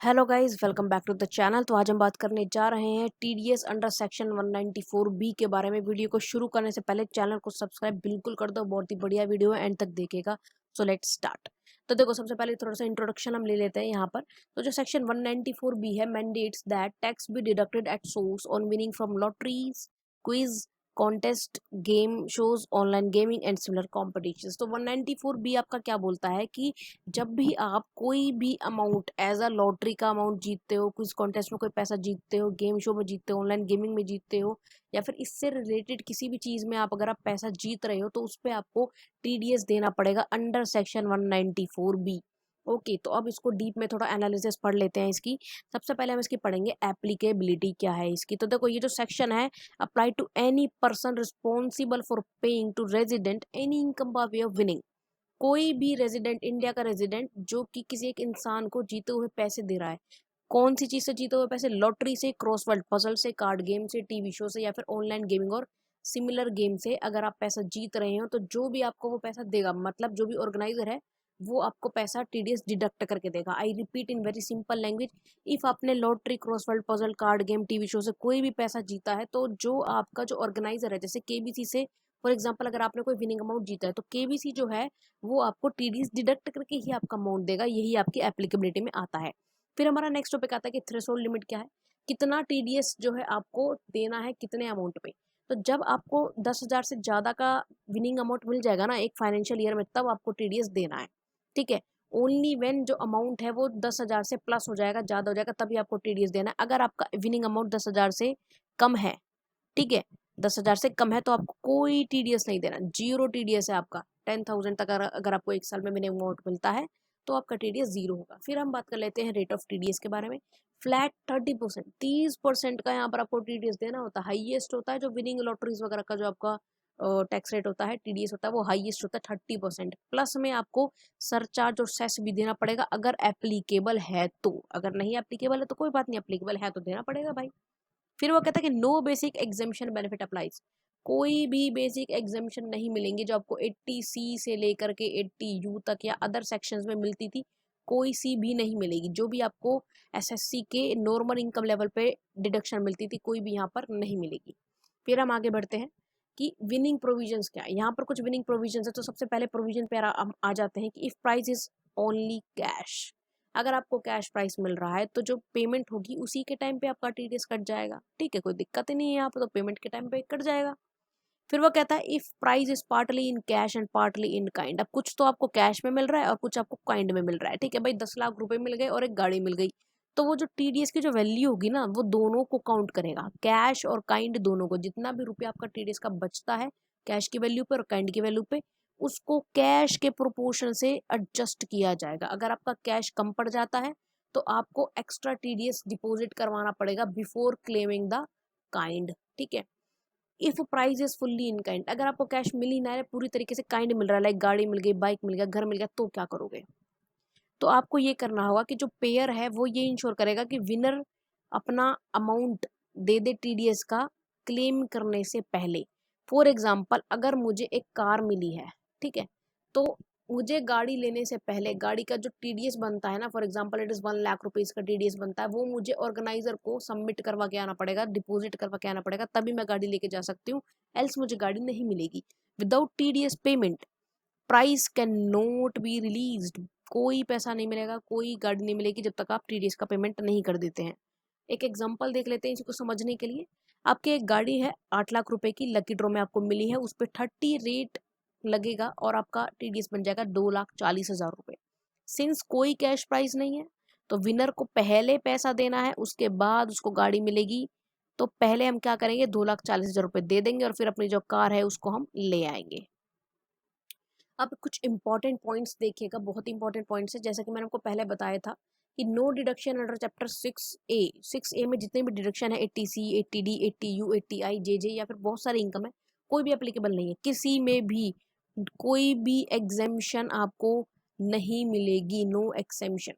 Hello guys, welcome back to the channel. तो आज हम बात करने जा रहे हैं टीडीएस अंडर सेक्शन 194 बी के बारे में। वीडियो को शुरू करने से पहले चैनल को सब्सक्राइब बिल्कुल कर दो, बहुत ही बढ़िया वीडियो है, एंड तक देखेगा। So let's start. तो देखो, सबसे पहले थोड़ा सा इंट्रोडक्शन हम ले लेते हैं यहाँ पर। तो जो सेक्शन 194 बी है, mandates that tax be deducted at source on winning from lotteries, quiz, contest, game shows, online gaming and similar competitions. तो 194 बी आपका क्या बोलता है कि जब भी आप कोई भी अमाउंट एज अ लॉटरी का अमाउंट जीतते हो, कुछ कॉन्टेस्ट में कोई पैसा जीतते हो, गेम शो में जीतते हो, ऑनलाइन गेमिंग में जीतते हो, या फिर इससे रिलेटेड किसी भी चीज में आप अगर आप पैसा जीत रहे हो, तो उस पर आपको टीडीएस देना पड़ेगा अंडर सेक्शन 194 बी। ओके, तो अब इसको डीप में थोड़ा एनालिसिस पढ़ लेते हैं इसकी। सबसे पहले हम इसकी पढ़ेंगे एप्लीकेबिलिटी क्या है इसकी। तो देखो, ये जो सेक्शन है, apply to any person responsible for paying to resident any income by way of winning. कोई भी रेजिडेंट, इंडिया का रेजिडेंट जो कि किसी एक इंसान को जीते हुए पैसे दे रहा है, कौन सी चीज से जीते हुए पैसे? लॉटरी से, क्रॉसवर्ड पजल से, कार्ड गेम से, टीवी शो से, या फिर ऑनलाइन गेमिंग और सिमिलर गेम से अगर आप पैसा जीत रहे हो, तो जो भी आपको वो पैसा देगा, मतलब जो भी ऑर्गेनाइजर है, वो आपको पैसा टीडीएस डिडक्ट करके देगा। I repeat in very simple language, if आपने lottery, crossword puzzle, card game, TV show से कोई भी पैसा जीता है, तो जो आपका जो ऑर्गेनाइजर है, जैसे केबीसी से फॉर एग्जाम्पल अगर आपने कोई विनिंग अमाउंट जीता है, तो केबीसी जो है वो आपको टीडीएस डिडक्ट करके ही आपका अमाउंट देगा। यही आपकी एप्लीकेबिलिटी में आता है। फिर हमारा नेक्स्ट टॉपिक आता है कि थ्रेशोल्ड लिमिट क्या है, कितना टीडीएस जो है आपको देना है, कितने अमाउंट पे। तो जब आपको 10,000 से ज्यादा का विनिंग अमाउंट मिल जाएगा ना एक फाइनेंशियल ईयर में, तब आपको टीडीएस देना है। ठीक है, ओनली वेन जो अमाउंट है वो 10,000 से प्लस हो जाएगा, ज्यादा हो जाएगा, तभी आपको टीडीएस देना है। अगर आपका विनिंग अमाउंट 10,000 से कम है, ठीक है, 10,000 से कम है, तो आपको कोई टीडीएस नहीं देना, जीरो टीडीएस है आपका। 10,000 तक अगर आपको एक साल में मिनिमम अमाउंट मिलता है, तो आपका टीडीएस जीरो होगा। फिर हम बात कर लेते हैं रेट ऑफ टीडीएस के बारे में। फ्लैट 30%, 30% का यहाँ पर आपको टीडीएस देना होता है। हाईएस्ट होता है जो विनिंग लॉटरीज वगैरह का जो आपका टैक्स रेट होता है, टीडीएस होता है, वो हाईएस्ट होता है 30%। प्लस में आपको सरचार्ज और सेस भी देना पड़ेगा अगर एप्लीकेबल है तो। अगर नहीं एप्लीकेबल है तो कोई बात नहीं, एप्लीकेबल है तो देना पड़ेगा भाई। फिर वो कहता है कि no basic exemption benefit applies. कोई भी बेसिक एग्जामेशन नहीं मिलेंगे जो आपको 80C से लेकर के 80U तक या अदर सेक्शंस में मिलती थी, कोई सी भी नहीं मिलेगी। जो भी आपको एसएससी के नॉर्मल इनकम लेवल पे डिडक्शन मिलती थी, कोई भी यहाँ पर नहीं मिलेगी। फिर हम आगे बढ़ते हैं कि विनिंग प्रोविजंस क्या है। यहाँ पर कुछ विनिंग प्रोविजंस है। तो सबसे पहले प्रोविजन पे हम आ जाते हैं कि if price is only cash. अगर आपको कैश प्राइस मिल रहा है, तो जो पेमेंट होगी उसी के टाइम पे आपका टीडीएस कट जाएगा। ठीक है, कोई दिक्कत ही नहीं है यहाँ पे, तो पेमेंट के टाइम पे कट जाएगा। फिर वो कहता है if price is partly in cash and partly in kind. अब कुछ तो आपको कैश में मिल रहा है और कुछ आपको काइंड में मिल रहा है। ठीक है भाई, 10 लाख रुपए मिल गए और एक गाड़ी मिल गई, तो वो जो टीडीएस की जो वैल्यू होगी ना, वो दोनों को काउंट करेगा, कैश और काइंड दोनों को। जितना भी रुपया आपका टीडीएस का बचता है कैश की वैल्यू पे और काइंड की वैल्यू पे, उसको कैश के प्रोपोर्शन से एडजस्ट किया जाएगा। अगर आपका कैश कम पड़ जाता है, तो आपको एक्स्ट्रा टीडीएस डिपॉजिट करवाना पड़ेगा बिफोर क्लेमिंग द काइंड। ठीक है, if price is fully in kind. अगर आपको कैश मिल ही ना है, पूरी तरीके से काइंड मिल रहा है, लाइक गाड़ी मिल गई, बाइक मिल गया, घर मिल गया, तो क्या करोगे? तो आपको ये करना होगा कि जो पेयर है वो ये इंश्योर करेगा कि विनर अपना अमाउंट दे दे टीडीएस का क्लेम करने से पहले। फॉर एग्जाम्पल, अगर मुझे एक कार मिली है, ठीक है, तो मुझे गाड़ी लेने से पहले गाड़ी का जो टीडीएस बनता है ना, for example it is 1 lakh rupees का टीडीएस बनता है, वो मुझे ऑर्गेनाइजर को सबमिट करवा के आना पड़ेगा, डिपॉजिट करवा के आना पड़ेगा, तभी मैं गाड़ी लेके जा सकती हूँ, एल्स मुझे गाड़ी नहीं मिलेगी। Without TDS payment price can not be released. कोई पैसा नहीं मिलेगा, कोई गाड़ी नहीं मिलेगी जब तक आप टीडीएस का पेमेंट नहीं कर देते हैं। एक एग्जांपल देख लेते हैं इसको समझने के लिए। आपके एक गाड़ी है 8 लाख रुपए की, लकी ड्रॉ में आपको मिली है, उस पर 30 रेट लगेगा और आपका टीडीएस बन जाएगा 2,40,000 रुपए। सिंस कोई कैश प्राइस नहीं है, तो विनर को पहले पैसा देना है, उसके बाद उसको गाड़ी मिलेगी। तो पहले हम क्या करेंगे, 2,40,000 रुपए दे देंगे और फिर अपनी जो कार है उसको हम ले आएंगे। अब कुछ इंपॉर्टेंट पॉइंट्स देखिएगा, बहुत इंपॉर्टेंट पॉइंट्स है। जैसा कि मैंने आपको पहले बताया था कि no deduction under chapter 6A। 6A में जितने भी डिडक्शन है, 80C, 80D, 80U, 80I, JJ, या फिर बहुत सारे इनकम है, कोई भी एप्लीकेबल नहीं है। किसी में भी कोई भी एग्जेम्पशन आपको नहीं मिलेगी, नो एक्सेम्पशन।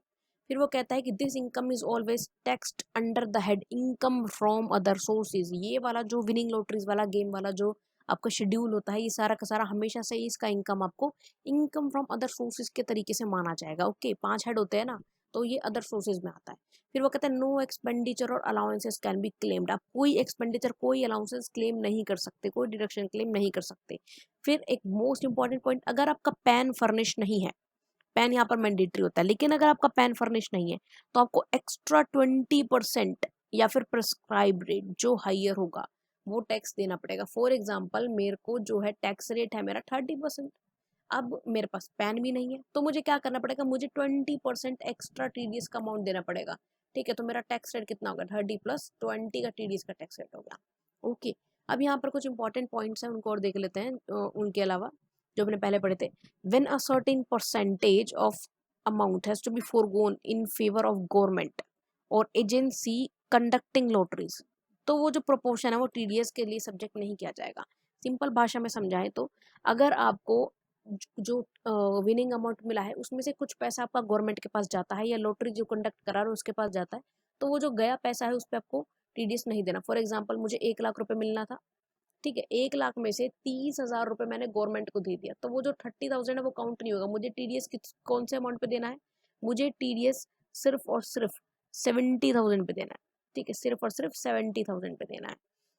फिर वो कहता है कि this income is always taxed under the head income from other sources. ये वाला जो विनिंग लॉटरीज वाला गेम वाला जो आपका शेड्यूल होता है, ये सारा का सारा हमेशा से ही इसका इनकम आपको इनकम फ्रॉम अदर सोर्सेज के तरीके से माना जाएगा। ओके, 5 हेड होते हैं ना, तो ये अदर सोर्सेज में आता है। फिर वो कहते हैं नो एक्सपेंडिचर और अलाउंसेस कैन बी क्लेम्ड। आप कोई एक्सपेंडिचर, कोई अलाउंसेस क्लेम नहीं कर सकते, कोई डिडक्शन क्लेम नहीं कर सकते। फिर एक मोस्ट इंपॉर्टेंट पॉइंट, अगर आपका पैन फर्निश नहीं है, पैन यहाँ पर मैंडेटरी होता है, लेकिन अगर आपका पैन फर्निश नहीं है तो आपको एक्स्ट्रा 20% या फिर प्रिस्क्राइब रेट जो हाइयर होगा वो टैक्स देना पड़ेगा। फॉर एग्जाम्पल मेरे को जो है टैक्स रेट है मेरा 30%, अब मेरे पास पैन भी नहीं है तो मुझे क्या करना पड़ेगा, मुझे 20% एक्स्ट्रा टीडीएस का अमाउंट देना पड़ेगा। ठीक है, तो मेरा टैक्स रेट कितना होगा, 30 + 20 का टीडीएस का टैक्स रेट होगा। ओके, अब यहाँ पर कुछ इंपॉर्टेंट पॉइंट्स हैं, उनको और देख लेते हैं। उनके अलावा जो मैंने पहले पढ़े थे, when a certain percentage of amount has to be foregone in favour of government और एजेंसी कंडक्टिंग लॉटरीज, तो वो जो प्रोपोर्शन है वो टीडीएस के लिए सब्जेक्ट नहीं किया जाएगा। सिंपल भाषा में समझाएं तो अगर आपको जो विनिंग अमाउंट मिला है उसमें से कुछ पैसा आपका गवर्नमेंट के पास जाता है या लॉटरी जो कंडक्ट करा रहा है उसके पास जाता है, तो वो जो गया पैसा है उस पर आपको टीडीएस नहीं देना। फॉर एग्जाम्पल मुझे 1 लाख रुपए मिलना था, ठीक है, 1 लाख में से 30,000 रुपए मैंने गवर्नमेंट को दे दिया, तो वो जो 30,000 है वो काउंट नहीं होगा। मुझे टीडीएस कौन से अमाउंट पे देना है, मुझे टीडीएस सिर्फ और सिर्फ 70,000 पे देना है। ठीक है, सिर्फ और सिर्फ 70,000 पे देना है।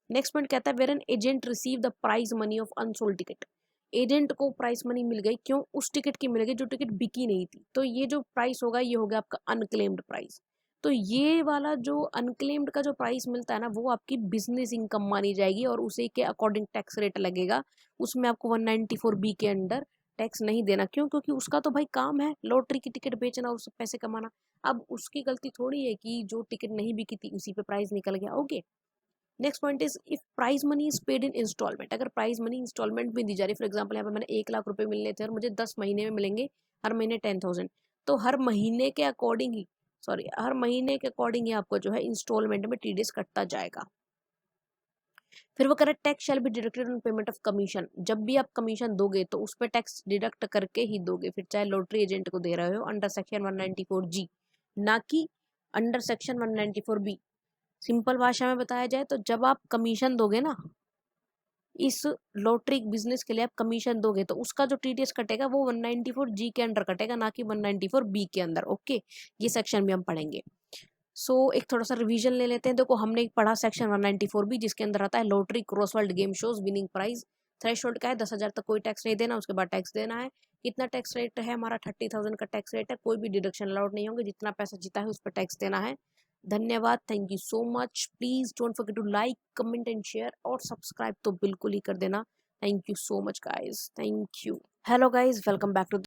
नेक्स्ट पॉइंट कहता है where an agent receive the prize money of unsold ticket, agent को प्राइस मनी मिल गई, क्यों, उस टिकट की मिल गई जो टिकट बिकी नहीं थी, तो ये जो प्राइस होगा ये हो गया आपका अनक्लेम्ड प्राइस। तो ये वाला जो अनक्लेम्ड का जो प्राइस मिलता है ना वो आपकी बिजनेस इनकम मानी जाएगी और उसी के अकॉर्डिंग टैक्स रेट लगेगा। उसमें आपको 194B के अंडर टैक्स नहीं देना, क्यों, क्योंकि उसका तो भाई काम है लॉटरी की टिकट बेचना, उससे पैसे कमाना। अब उसकी गलती थोड़ी है कि जो टिकट नहीं बिकी थी उसी पे प्राइस निकल गया। Okay, next point is if prize money is paid in instalment, अगर प्राइज मनी इंस्टॉलमेंट में दी जा रही है, फॉर एग्जाम्पल यहाँ पे मैंने 1 लाख रुपए मिलने थे और मुझे 10 महीने में मिलेंगे, हर महीने 10,000, तो हर महीने के अकॉर्डिंग ही, सॉरी, हर महीने के अकॉर्डिंग ही आपको जो है इंस्टॉलमेंट में टीडीएस कटता जाएगा। फिर वो कह रहा है tax shall be deducted on payment of commission, जब भी आप कमीशन दोगे तो उस पर टैक्स डिडक्ट करके ही दोगे, फिर चाहे लॉटरी एजेंट को दे रहे हो अंडर सेक्शन 194G, ना कि अंडर सेक्शन 194B। सिंपल भाषा में बताया जाए तो जब आप कमीशन दोगे ना, इस लॉटरी बिजनेस के लिए आप कमीशन दोगे तो उसका जो टीडीएस कटेगा वो 194G के अंडर कटेगा, ना कि 194B के अंदर। ओके, ये सेक्शन भी हम पढ़ेंगे। एक थोड़ा सा रिवीजन ले लेते हैं। देखो हमने पढ़ा सेक्शन 194B जिसके अंदर आता है lottery, crossword game shows, winning prize. Threshold का है 10,000 तक कोई टैक्स नहीं देना, उसके बाद टैक्स देना है। कितना टैक्स रेट है हमारा, 30,000 का टैक्स रेट है, कोई भी डिडक्शन अलाउड नहीं होंगे, जितना पैसा जीता है उस पर टैक्स देना है। धन्यवाद, thank you so much. Please don't forget to like, comment and share, और सब्सक्राइब तो बिल्कुल ही कर देना। Thank you so much guys, thank you. Hello guys, welcome back to